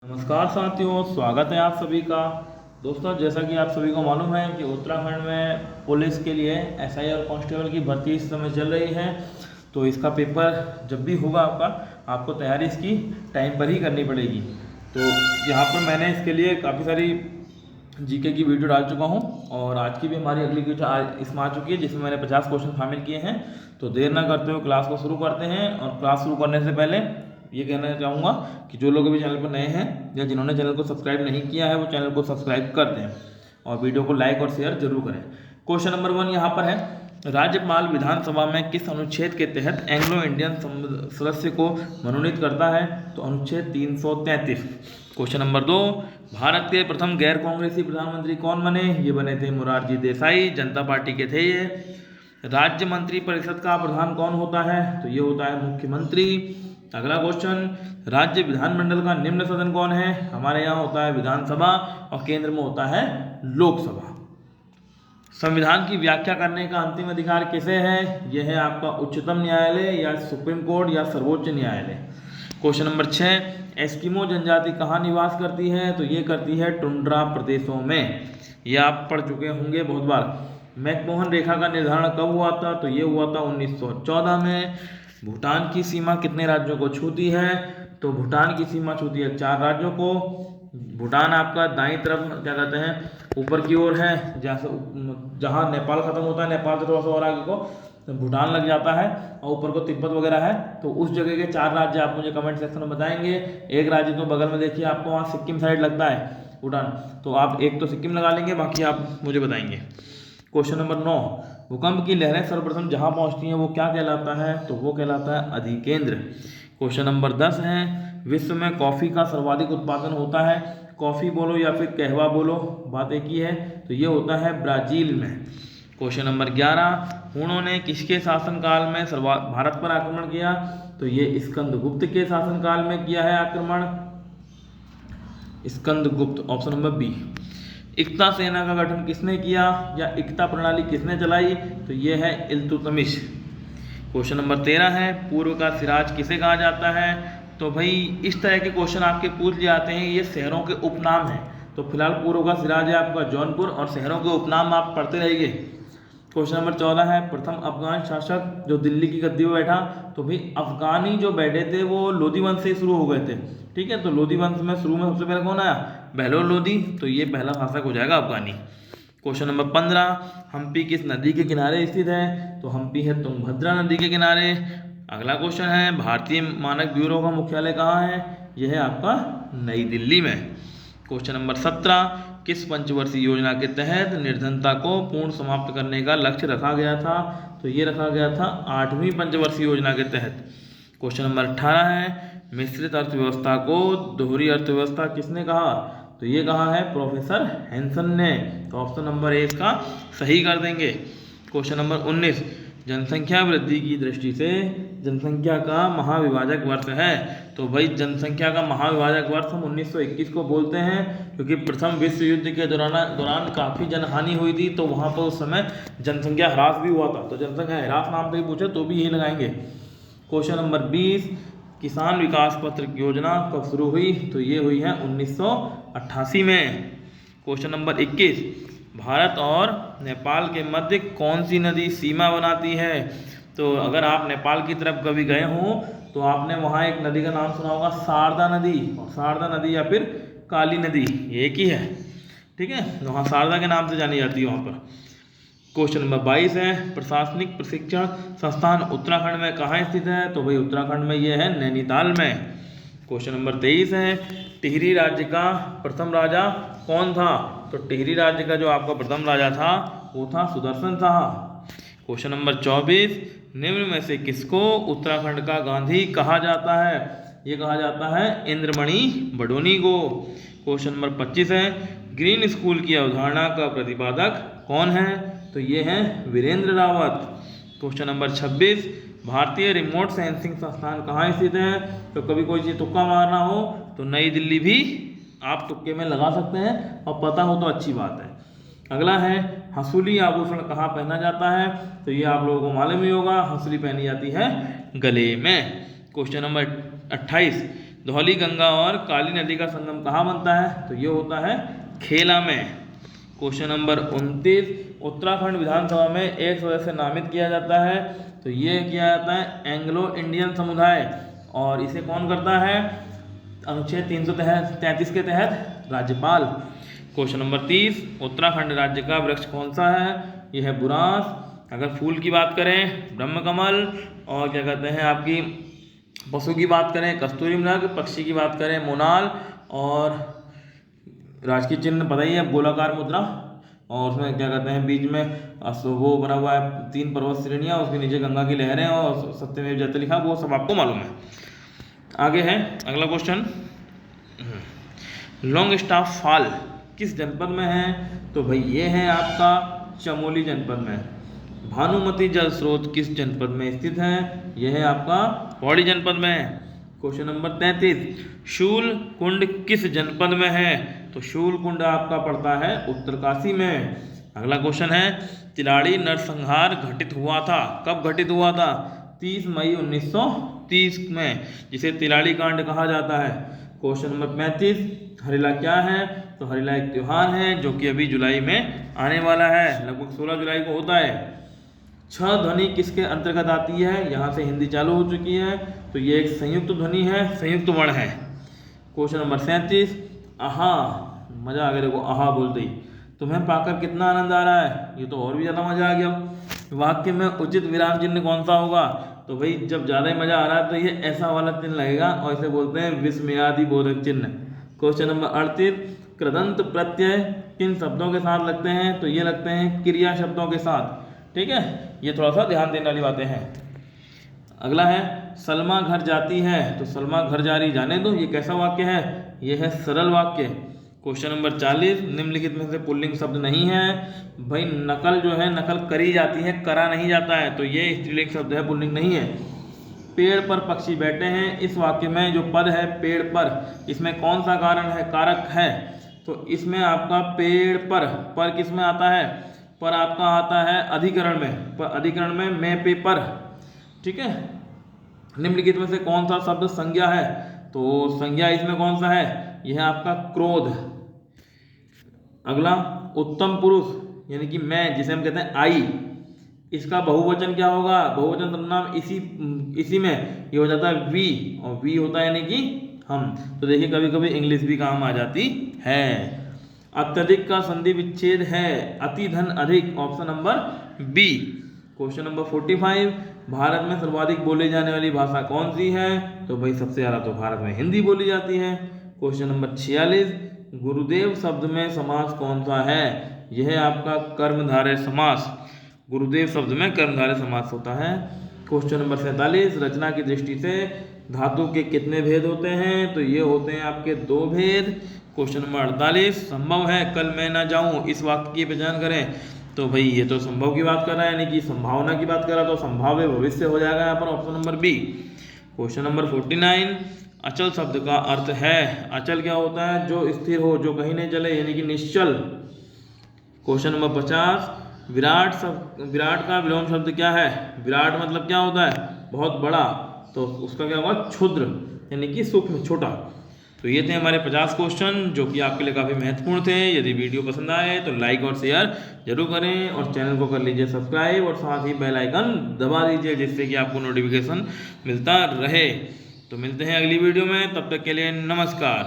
नमस्कार साथियों, स्वागत है आप सभी का। दोस्तों, जैसा कि आप सभी को मालूम है कि उत्तराखंड में पुलिस के लिए एसआई और कांस्टेबल की भर्ती इस समय चल रही है। तो इसका पेपर जब भी होगा आपको तैयारी इसकी टाइम पर ही करनी पड़ेगी। तो यहाँ पर मैंने इसके लिए काफ़ी सारी जीके की वीडियो डाल चुका हूँ और आज की भी हमारी अगली वीडियो इसमें आ चुकी है, जिसमें मैंने 50 क्वेश्चन शामिल किए हैं। तो देर ना करते हुए क्लास को शुरू करते हैं। और क्लास शुरू करने से पहले ये कहना चाहूँगा कि जो लोग अभी चैनल पर नए हैं या जिन्होंने चैनल को सब्सक्राइब नहीं किया है वो चैनल को सब्सक्राइब कर दें और वीडियो को लाइक और शेयर जरूर करें। क्वेश्चन नंबर 1 यहाँ पर है, राज्यपाल विधानसभा में किस अनुच्छेद के तहत एंग्लो इंडियन सदस्य को मनोनीत करता है? तो अनुच्छेद 333। क्वेश्चन नंबर 2, भारत के प्रथम गैर कांग्रेसी प्रधानमंत्री कौन बने? ये बने थे मोरारजी देसाई, जनता पार्टी के थे ये। राज्य मंत्री परिषद का प्रधान कौन होता है? तो ये होता है मुख्यमंत्री। अगला क्वेश्चन, राज्य विधानमंडल का निम्न सदन कौन है? हमारे यहाँ होता है विधानसभा और केंद्र में होता है लोकसभा। संविधान की व्याख्या करने का अंतिम अधिकार किसे है? यह है आपका उच्चतम न्यायालय या सुप्रीम कोर्ट या सर्वोच्च न्यायालय। क्वेश्चन नंबर 6, एस्किमो जनजाति कहाँ निवास करती है? तो ये करती है टुंड्रा प्रदेशों में। ये आप पढ़ चुके होंगे बहुत बार। मैकमोहन रेखा का निर्धारण कब हुआ था? तो ये हुआ था 1914 में। भूटान की सीमा कितने राज्यों को छूती है? तो भूटान की सीमा छूती है 4 राज्यों को। भूटान आपका दाईं तरफ क्या कहते हैं ऊपर की ओर है, जहाँ नेपाल खत्म होता है, नेपाल से थोड़ा सा और आगे को भूटान लग जाता है और ऊपर को तिब्बत वगैरह है। तो उस जगह के 4 राज्य आप मुझे कमेंट सेक्शन में बताएंगे। एक राज्य तो बगल में देखिए आपको वहाँ सिक्किम साइड लगता है भूटान, तो आप एक तो सिक्किम लगा लेंगे, बाकी आप मुझे बताएंगे। क्वेश्चन नंबर 9, भूकंप की लहरें सर्वप्रथम जहां पहुंचती हैं वो क्या कहलाता है? तो वो कहलाता है अधिकेंद्र। क्वेश्चन नंबर 10 है, विश्व में कॉफ़ी का सर्वाधिक उत्पादन होता है? कॉफ़ी बोलो या फिर कहवा बोलो, बात एक ही है। तो ये होता है ब्राज़ील में। क्वेश्चन नंबर 11, हूणों ने किसके शासनकाल में भारत पर आक्रमण किया? तो ये स्कंदगुप्त के शासनकाल में किया है आक्रमण, स्कंदगुप्त, ऑप्शन नंबर बी। एकता सेना का गठन किसने किया या एकता प्रणाली किसने चलाई? तो ये है इल्तुतमिश। क्वेश्चन नंबर 13 है, पूर्व का सिराज किसे कहा जाता है? तो भाई इस तरह के क्वेश्चन आपके पूछ लिए जाते हैं, ये शहरों के उपनाम हैं। तो फिलहाल पूर्व का सिराज है आपका जौनपुर और शहरों के उपनाम आप पढ़ते रहिए। क्वेश्चन नंबर 14 है, प्रथम अफगान शासक जो दिल्ली की गद्दी पर बैठा? तो भाई अफगानी जो बैठे थे वो लोधी वंश से शुरू हो गए थे, ठीक है। तो लोधी वंश में शुरू में सबसे पहले कौन आया? बहलोल लोधी। तो ये पहला शासक हो जाएगा अफगानी। क्वेश्चन नंबर 15, हम्पी किस नदी के किनारे स्थित है? तो हम्पी है तुंगभद्रा नदी के किनारे। अगला क्वेश्चन है, भारतीय मानक ब्यूरो का मुख्यालय कहाँ है? यह है आपका नई दिल्ली में। क्वेश्चन नंबर 17, किस पंचवर्षीय योजना के तहत निर्धनता को पूर्ण समाप्त करने का लक्ष्य रखा गया था? तो ये रखा गया था 8वीं पंचवर्षीय योजना के तहत। क्वेश्चन नंबर 18 है, मिश्रित अर्थव्यवस्था को दोहरी अर्थव्यवस्था किसने कहा? तो ये कहा है प्रोफेसर हैंसन ने। तो ऑप्शन नंबर ए इसका सही कर देंगे। क्वेश्चन नंबर 19, जनसंख्या वृद्धि की दृष्टि से जनसंख्या का महाविभाजक वर्ष है? तो भाई जनसंख्या का महाविभाजक वर्ष हम 1921 को बोलते हैं, क्योंकि प्रथम विश्व युद्ध के दौरान काफ़ी जनहानि हुई थी। तो वहाँ पर उस समय जनसंख्या ह्रास भी हुआ था, तो जनसंख्या ह्रास नाम से ही पूछे तो भी यही लगाएंगे। क्वेश्चन नंबर 20, किसान विकास पत्र योजना कब शुरू हुई? तो ये हुई है 1988 में। क्वेश्चन नंबर 21, भारत और नेपाल के मध्य कौन सी नदी सीमा बनाती है? तो अगर आप नेपाल की तरफ कभी गए हों तो आपने वहाँ एक नदी का नाम सुना होगा, शारदा नदी। और शारदा नदी या फिर काली नदी एक ही है, ठीक है। वहाँ शारदा के नाम से जानी जाती है वहाँ पर। क्वेश्चन नंबर 22 है, प्रशासनिक प्रशिक्षण संस्थान उत्तराखंड में कहाँ स्थित है? तो भाई उत्तराखंड में ये है नैनीताल में। क्वेश्चन नंबर 23 है, टिहरी राज्य का प्रथम राजा कौन था? तो टिहरी राज्य का जो आपका प्रथम राजा था वो था सुदर्शन शाह। क्वेश्चन नंबर 24, निम्न में से किसको उत्तराखंड का गांधी कहा जाता है? ये कहा जाता है इंद्रमणि बडोनी को। क्वेश्चन नंबर 25 है, ग्रीन स्कूल की अवधारणा का प्रतिपादक कौन है? तो ये है वीरेंद्र रावत। क्वेश्चन नंबर 26, भारतीय रिमोट सेंसिंग संस्थान कहाँ स्थित है? तो कभी कोई चीज़ तुक्का मारना हो तो नई दिल्ली भी आप तुक्के में लगा सकते हैं, और पता हो तो अच्छी बात है। अगला है, हंसुली आभूषण कहाँ पहना जाता है? तो ये आप लोगों को मालूम ही होगा, हंसुली पहनी जाती है गले में। क्वेश्चन नंबर 28, धौली गंगा और काली नदी का संगम कहाँ बनता है? तो ये होता है खेला में। क्वेश्चन नंबर 29, उत्तराखंड विधानसभा में एक सदस्य नामित किया जाता है, तो ये किया जाता है एंग्लो इंडियन समुदाय, और इसे कौन करता है? अनुच्छेद 333 के तहत राज्यपाल। क्वेश्चन नंबर 30, उत्तराखंड राज्य का वृक्ष कौन सा है? यह है बुरांस। अगर फूल की बात करें ब्रह्मकमल, और क्या कहते हैं आपकी पशु की बात करें कस्तूरी मृग, पक्षी की बात करें मोनाल, और राजकीय चिन्ह पता ही है गोलाकार मुद्रा, और उसमें क्या कहते हैं बीच में वो बना हुआ है 3 पर्वत श्रेणियाँ, उसके नीचे गंगा की लहरें और सत्यमेव जयते लिखा, वो सब आपको मालूम है। आगे है अगला क्वेश्चन, लॉन्ग स्टाफ फॉल किस जनपद में है? तो भाई ये है आपका चमोली जनपद में। भानुमति जल स्रोत किस जनपद में स्थित है? यह है आपका पौड़ी जनपद में। क्वेश्चन नंबर 33, शूल कुंड किस जनपद में है? तो शूल कुंड आपका पड़ता है उत्तरकाशी में। अगला क्वेश्चन है, तिलाड़ी नरसंहार घटित हुआ था, कब घटित हुआ था? 30 मई 1930 में, जिसे तिलाड़ी कांड कहा जाता है। क्वेश्चन नंबर 35, हरिला क्या है? तो हरिला एक त्योहार है जो कि अभी जुलाई में आने वाला है, लगभग 16 जुलाई को होता है। छह ध्वनि किसके अंतर्गत आती है? यहाँ से हिंदी चालू हो चुकी है, तो ये एक संयुक्त ध्वनि है, संयुक्त वर्ण है। क्वेश्चन नंबर 37, आहा, मजा आ गया देखो, आहा बोलते ही तुम्हें पाकर कितना आनंद आ रहा है? ये तो और भी ज़्यादा मजा आ गया। वाक्य में उचित विराम चिन्ह कौन सा होगा? तो भाई जब ज़्यादा ही मजा आ रहा है तो ये ऐसा वाला चिन्ह लगेगा, और इसे बोलते हैं विस्मयादि बोधक चिन्ह। क्वेश्चन नंबर 38, कृदंत प्रत्यय किन शब्दों के साथ लगते हैं? तो ये लगते हैं क्रिया शब्दों के साथ। ठीक है, ये थोड़ा सा ध्यान देने वाली बातें हैं। अगला है, सलमा घर जाती है, तो सलमा घर जा रही जाने दो, ये कैसा वाक्य है? ये है सरल वाक्य। क्वेश्चन नंबर 40, निम्नलिखित में से पुल्लिंग शब्द नहीं है। भाई नकल जो है, नकल करी जाती है, करा नहीं जाता है, तो ये स्त्रीलिंग शब्द है, पुल्लिंग नहीं है। पेड़ पर पक्षी बैठे हैं, इस वाक्य में जो पद है पेड़ पर, इसमें कौन सा कारण है? कारक है। तो इसमें आपका पेड़ पर किस में आता है? पर आपका आता है अधिकरण में, पर अधिकरण में मैं पे पर। ठीक है, निम्नलिखित में से कौन सा शब्द संज्ञा है? तो संज्ञा इसमें कौन सा है? यह है आपका क्रोध। अगला, उत्तम पुरुष यानी कि मैं, जिसे हम कहते हैं आई, इसका बहुवचन क्या होगा? बहुवचन सर्वनाम इसी में ये हो जाता है वी, और वी होता है यानी कि हम। तो देखिए कभी कभी इंग्लिश भी काम आ जाती है। अत्यधिक का संधि विच्छेद है अति धन अधिक, option number B. Question number 45, Bharat में सर्वाधिक बोली जाने वाली भाषा कौन सी है? तो भाई सबसे ज़्यादा तो भारत में हिंदी बोली जाती है। क्वेश्चन नंबर 46, गुरुदेव शब्द में समास कौन सा है? यह है आपका कर्मधारय समास। गुरुदेव शब्द में कर्मधारय समास होता है। क्वेश्चन नंबर 47, रचना की दृष्टि से धातु के कितने भेद होते हैं? तो ये होते हैं आपके 2 भेद। क्वेश्चन नंबर 48, संभव है कल मैं ना जाऊं, इस वाक्य की पहचान करें। तो भाई ये तो संभव की बात कर रहा है, यानी कि संभावना की बात कर रहा है, तो संभाव्य भविष्य हो जाएगा यहाँ पर, option number B. Question number 49, अचल शब्द का अर्थ है, अचल क्या होता है? जो स्थिर हो, जो कहीं नहीं चले, यानी कि निश्चल। क्वेश्चन नंबर 50, विराट का विलोम शब्द क्या है? विराट मतलब क्या होता है? बहुत बड़ा, तो उसका क्या होगा? क्षुद्र, यानी कि सूक्ष्म, छोटा। तो ये थे हमारे 50 क्वेश्चन जो कि आपके लिए काफ़ी महत्वपूर्ण थे। यदि वीडियो पसंद आए तो लाइक और शेयर जरूर करें, और चैनल को कर लीजिए सब्सक्राइब, और साथ ही बेल आइकन दबा दीजिए, जिससे कि आपको नोटिफिकेशन मिलता रहे। तो मिलते हैं अगली वीडियो में, तब तक के लिए नमस्कार।